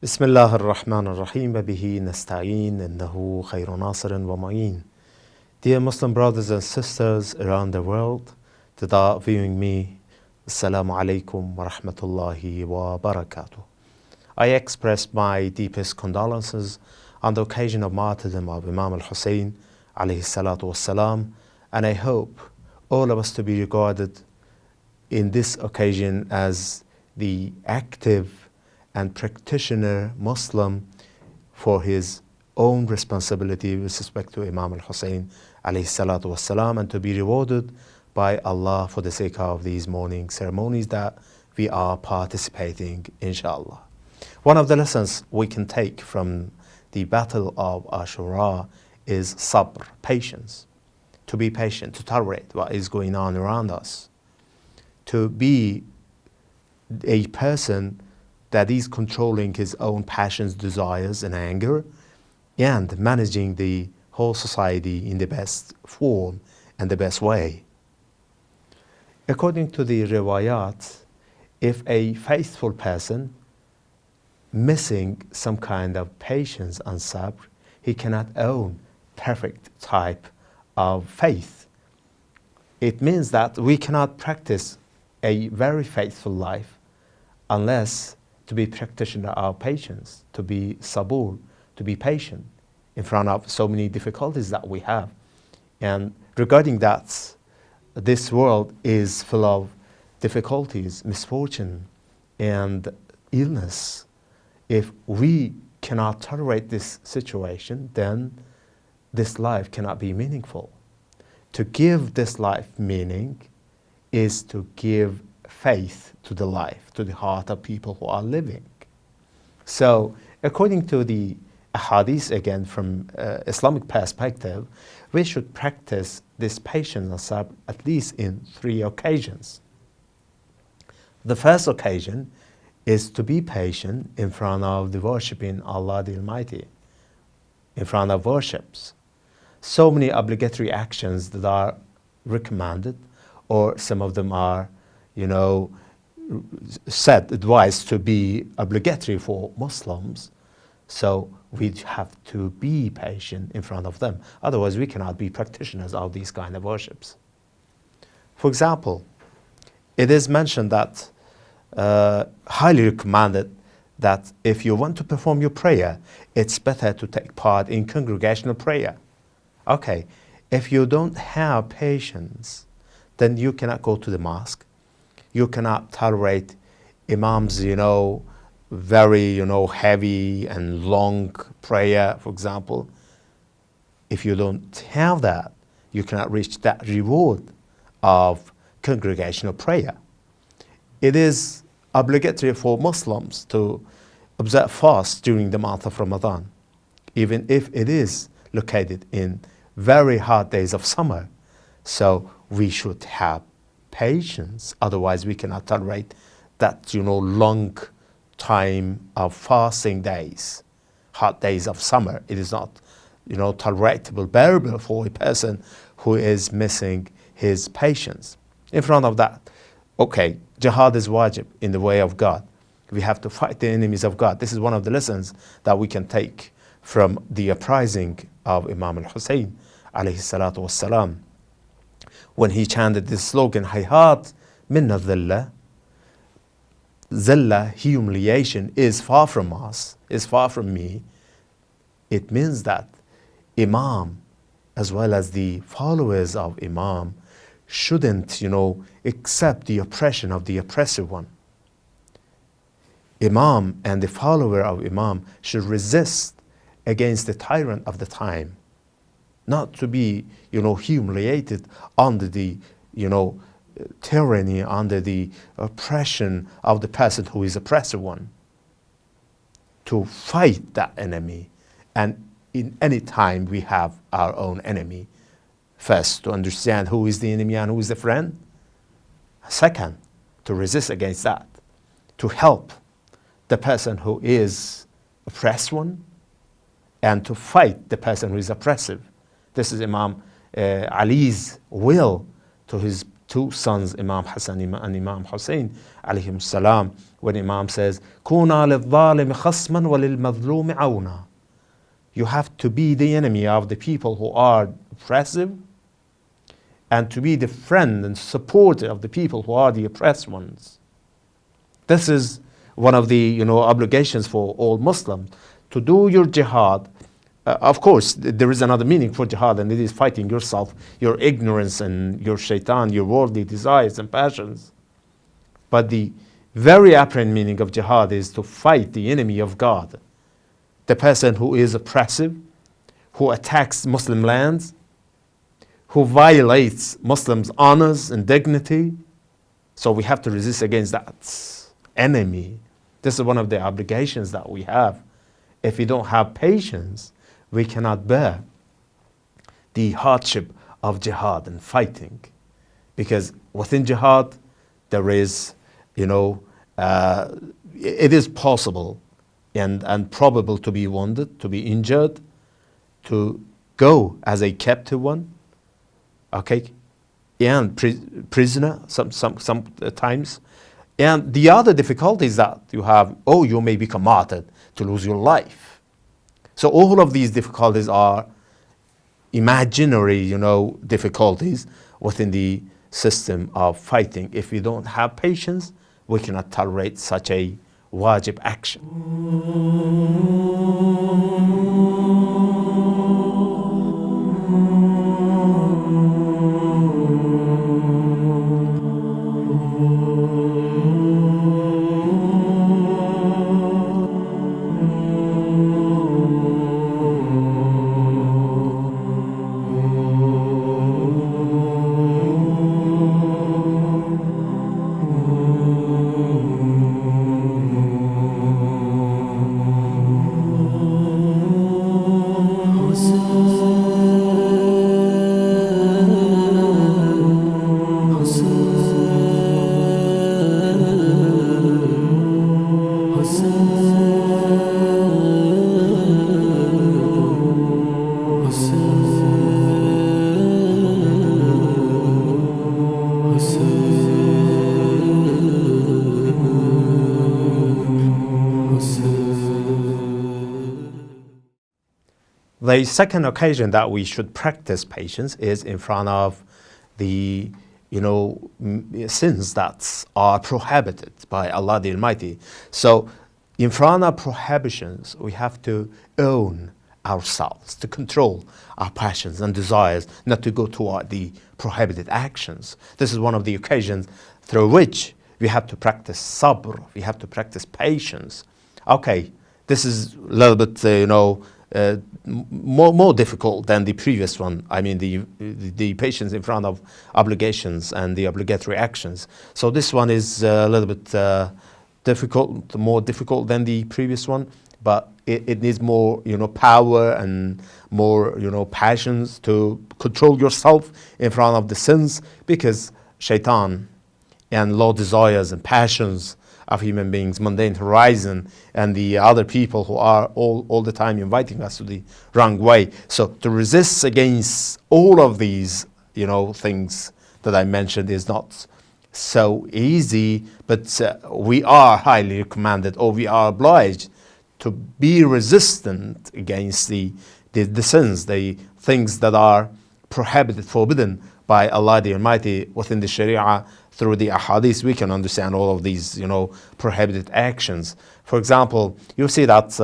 بسم الله الرحمن الرحيم وبه نستعين إنه خير ناصر ومعين. Dear Muslim brothers and sisters around the world that are viewing me, Assalamu alaikum wa rahmatullahi wa barakatuh. I express my deepest condolences on the occasion of martyrdom of Imam al-Hussein alayhi salatu wassalam, and I hope all of us to be regarded in this occasion as the active and practitioner Muslim for his own responsibility with respect to Imam al-Hussein alayhi salatu wassalam, and to be rewarded by Allah for the sake of these morning ceremonies that we are participating, inshallah. One of the lessons we can take from the battle of Ashura is sabr, patience. To be patient, to tolerate what is going on around us. To be a person that is controlling his own passions, desires, and anger, and managing the whole society in the best form and the best way. According to the riwayat, if a faithful person missing some kind of patience and sabr, he cannot own perfect type of faith. It means that we cannot practice a very faithful life unless to be practitioner of patience, to be sabur, to be patient in front of so many difficulties that we have. And regarding that, this world is full of difficulties, misfortune, and illness. If we cannot tolerate this situation, then this life cannot be meaningful. To give this life meaning is to give faith to the life, to the heart of people who are living. So, according to the hadith, again from Islamic perspective, we should practice this patience and sabr at least in 3 occasions. The first occasion is to be patient in front of the worshiping Allah the Almighty, in front of worships. So many obligatory actions that are recommended, or some of them are said, advised to be obligatory for Muslims. So we have to be patient in front of them. Otherwise, we cannot be practitioners of these kind of worships. For example, it is mentioned that highly recommended that if you want to perform your prayer, it's better to take part in congregational prayer. Okay, if you don't have patience, then you cannot go to the mosque. You cannot tolerate imams, very, heavy and long prayer, for example. If you don't have that, you cannot reach that reward of congregational prayer. It is obligatory for Muslims to observe fast during the month of Ramadan, even if it is located in very hot days of summer. So we should have patience, otherwise we cannot tolerate that, long time of fasting days, hot days of summer. It is not, tolerable, bearable for a person who is missing his patience. In front of that, okay, jihad is wajib in the way of God. We have to fight the enemies of God. This is one of the lessons that we can take from the uprising of Imam al-Hussein alayhi salatu wassalam, when he chanted this slogan, Hayhat minna dhilla, zilla, humiliation, is far from us, is far from me. It means that Imam, as well as the followers of Imam, shouldn't, accept the oppression of the oppressor one. Imam and the follower of Imam should resist against the tyrant of the time, not to be, humiliated under the, tyranny, under the oppression of the person who is oppressor one. To fight that enemy, and in any time we have our own enemy. First, to understand who is the enemy and who is the friend. Second, to resist against that, to help the person who is oppressed one, and to fight the person who is oppressive. This is Imam Ali's will to his two sons, Imam Hassan and Imam Hussein, alayhim salam, when Imam says, "Kuna lil-zalimi khasman wa lil-mazlumi awna." You have to be the enemy of the people who are oppressive, and to be the friend and supporter of the people who are the oppressed ones. This is one of the obligations for all Muslims, to do your jihad. Of course, there is another meaning for jihad, and it is fighting yourself, your ignorance and your shaitan, your worldly desires and passions. But the very apparent meaning of jihad is to fight the enemy of God, the person who is oppressive, who attacks Muslim lands, who violates Muslims' honors and dignity. So we have to resist against that enemy. This is one of the obligations that we have. If we don't have patience, we cannot bear the hardship of jihad and fighting. Because within jihad, there is, it is possible and probable to be wounded, to be injured, to go as a captive one, okay, and prisoner sometimes. And the other difficulties that you have, you may become martyred, to lose your life. So all of these difficulties are imaginary, difficulties within the system of fighting. If we don't have patience, we cannot tolerate such a wajib action. The second occasion that we should practice patience is in front of the sins that are prohibited by Allah the Almighty. So in front of prohibitions, we have to own ourselves, to control our passions and desires, not to go toward the prohibited actions. This is one of the occasions through which we have to practice sabr, we have to practice patience. Okay, this is a little bit, more difficult than the previous one. I mean, the patience in front of obligations and the obligatory actions. So this one is a little bit difficult, more difficult than the previous one, but it needs more, power and more, passions to control yourself in front of the sins, because shaitan and low desires and passions of human beings, mundane horizon, and the other people who are all the time inviting us to the wrong way. So to resist against all of these, things that I mentioned is not so easy, but we are highly recommended, or we are obliged to be resistant against the sins, the things that are prohibited, forbidden by Allah the Almighty within the Sharia. Through the ahadith, we can understand all of these, prohibited actions. For example, you see that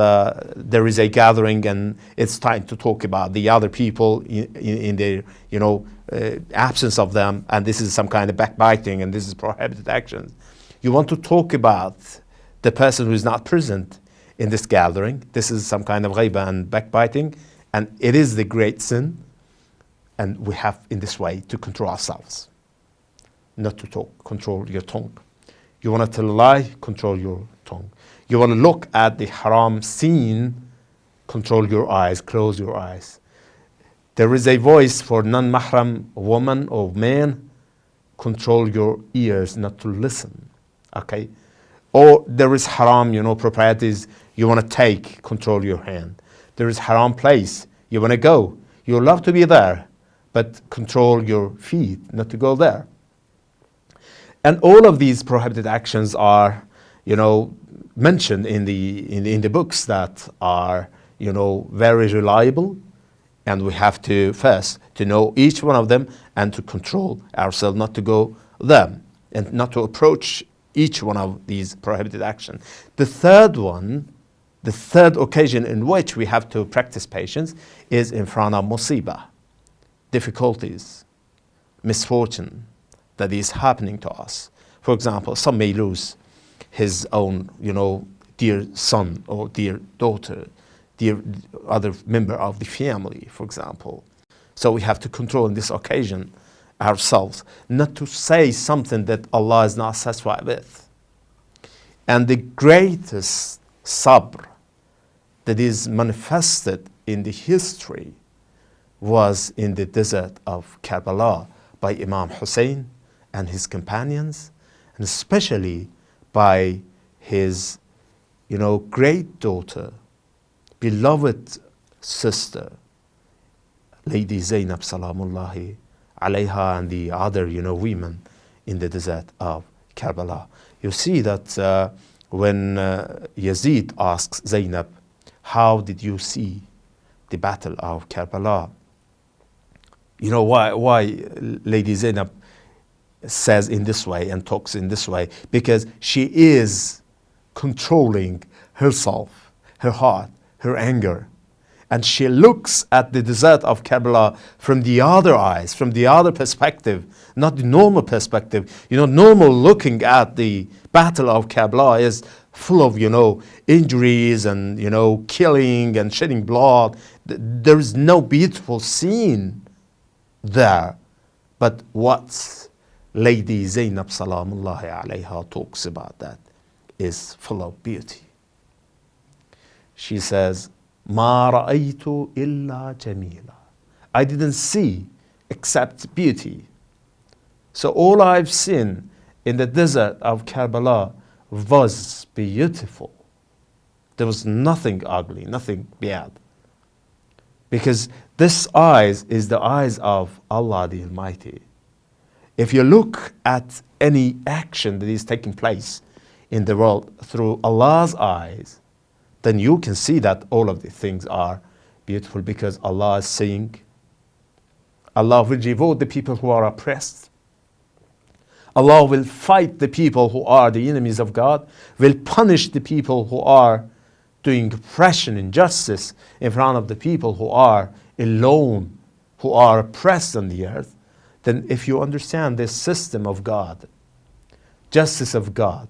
there is a gathering and it's time to talk about the other people in the, absence of them, and this is some kind of backbiting, and this is prohibited actions. You want to talk about the person who is not present in this gathering. This is some kind of ghaiba and backbiting, and it is the great sin, and we have in this way to control ourselves. Not to talk, control your tongue. You want to tell a lie, control your tongue. You want to look at the haram scene, control your eyes, close your eyes. There is a voice for non-mahram woman or man, control your ears not to listen, okay? Or there is haram, proprieties you want to take, control your hand. There is haram place, you want to go. You love to be there, but control your feet not to go there. And all of these prohibited actions are, mentioned in the books that are, very reliable. And we have to first to know each one of them and to control ourselves not to go them and not to approach each one of these prohibited actions. The third occasion in which we have to practice patience is in front of musibah, difficulties, misfortune that is happening to us. For example, some may lose his own, dear son or dear daughter, dear other member of the family, for example. So we have to control in this occasion ourselves, not to say something that Allah is not satisfied with. And the greatest sabr that is manifested in the history was in the desert of Karbala by Imam Hussein and his companions, and especially by his, great daughter, beloved sister, Lady Zainab Salamullahi alayha, and the other, women in the desert of Karbala. You see that when Yazid asks Zainab, how did you see the battle of Karbala? Why Lady Zainab says in this way and talks in this way? Because she is controlling herself, her heart, her anger. And she looks at the desert of Karbala from the other eyes, from the other perspective, not the normal perspective. Normal looking at the battle of Karbala is full of, injuries and, killing and shedding blood. There is no beautiful scene there. But what Lady Zainab Salamullahi alayha talks about that is full of beauty. She says, Ma ra'aytu illa jamila. I didn't see except beauty. So all I've seen in the desert of Karbala was beautiful. There was nothing ugly, nothing bad. Because this eyes is the eyes of Allah the Almighty. If you look at any action that is taking place in the world through Allah's eyes, then you can see that all of the things are beautiful, because Allah is saying, Allah will reward the people who are oppressed. Allah will fight the people who are the enemies of God, will punish the people who are doing oppression, injustice in front of the people who are alone, who are oppressed on the earth. Then if you understand this system of God, justice of God,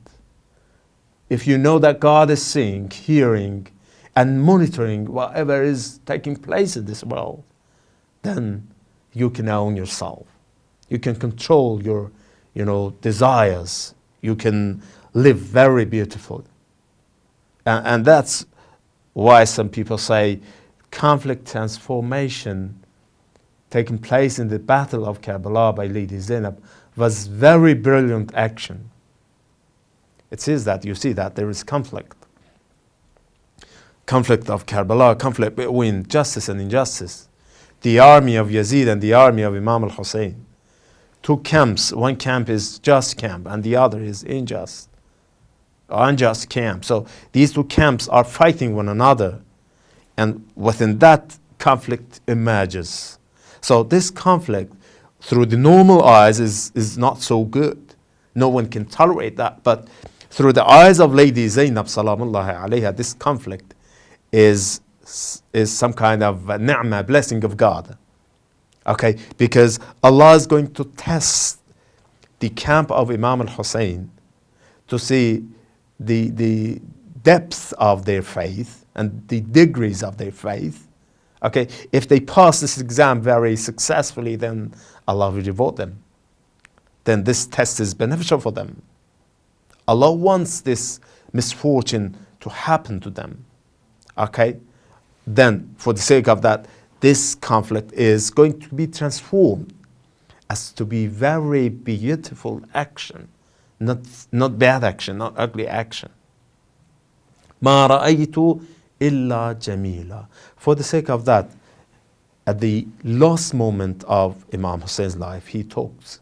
if you know that God is seeing, hearing, and monitoring whatever is taking place in this world, then you can own yourself. You can control your, desires. You can live very beautifully. And that's why some people say conflict transformation taking place in the Battle of Karbala by Lady Zainab was very brilliant action. It says that, you see that there is conflict. Conflict of Karbala, conflict between justice and injustice. The army of Yazid and the army of Imam al-Hussein. Two camps, one camp is just camp and the other is unjust camp. So these two camps are fighting one another, and within that conflict emerges. So this conflict through the normal eyes is not so good. No one can tolerate that, but through the eyes of Lady Zainab Salamullahi alayha, this conflict is some kind of ni'mah, blessing of God. Okay, because Allah is going to test the camp of Imam al-Hussein to see the depth of their faith and the degrees of their faith. Okay, if they pass this exam very successfully, then Allah will reward them. Then this test is beneficial for them. Allah wants this misfortune to happen to them. Okay, then for the sake of that, this conflict is going to be transformed as to be very beautiful action, not bad action, not ugly action. Ma ra'aytu illa jamila. For the sake of that, at the last moment of Imam Hussein's life, he talks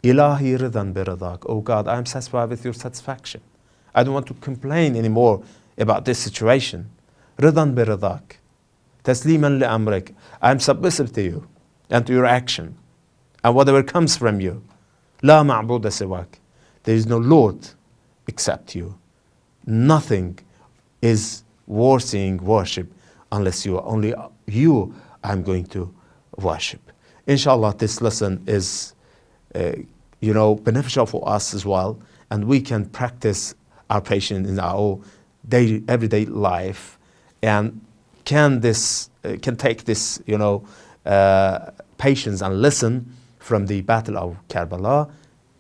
Ilahi ridan biridak. Oh God, I am satisfied with your satisfaction. I don't want to complain anymore about this situation. Ridan biridak. Tasliman li amrik. I am submissive to you and to your action and whatever comes from you. La ma'buda siwak. There is no Lord except you. Nothing is worthy worship unless you are only you I'm going to worship. Inshallah, this lesson is beneficial for us as well, and we can practice our patience in our daily, everyday life, and can take this patience and lesson from the Battle of Karbala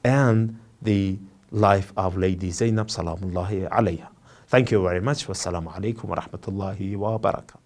and the life of Lady Zainab salamullahi alayha. Thank you very much. Wassalamu alaikum wa rahmatullahi wa barakatuh.